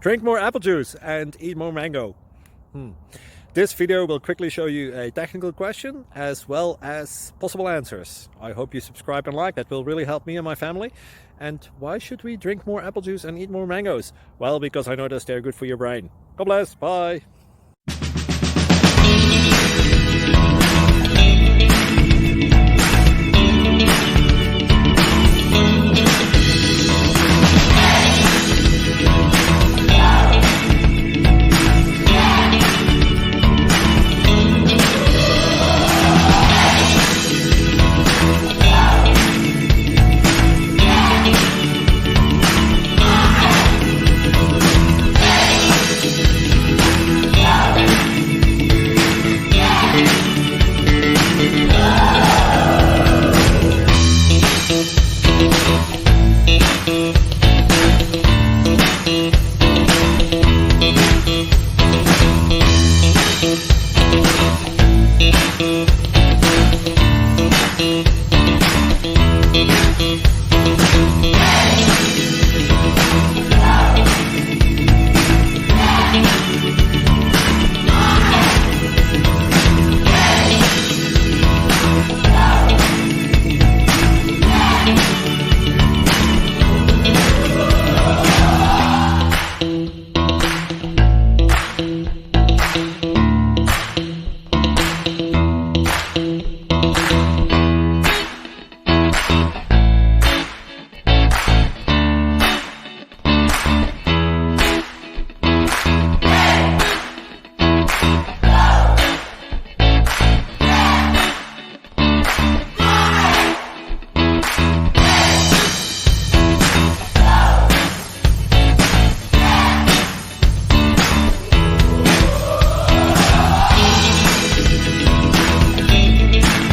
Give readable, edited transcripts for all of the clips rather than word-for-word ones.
Drink more apple juice and eat more mango. This video will quickly show you a technical question as well as possible answers. I hope you subscribe and like, that will really help me and my family. And why should we drink more apple juice and eat more mangoes? Well, because I noticed they're good for your brain. God bless, bye.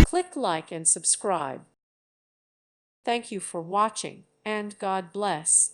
Click like and subscribe. Thank you for watching, and God bless.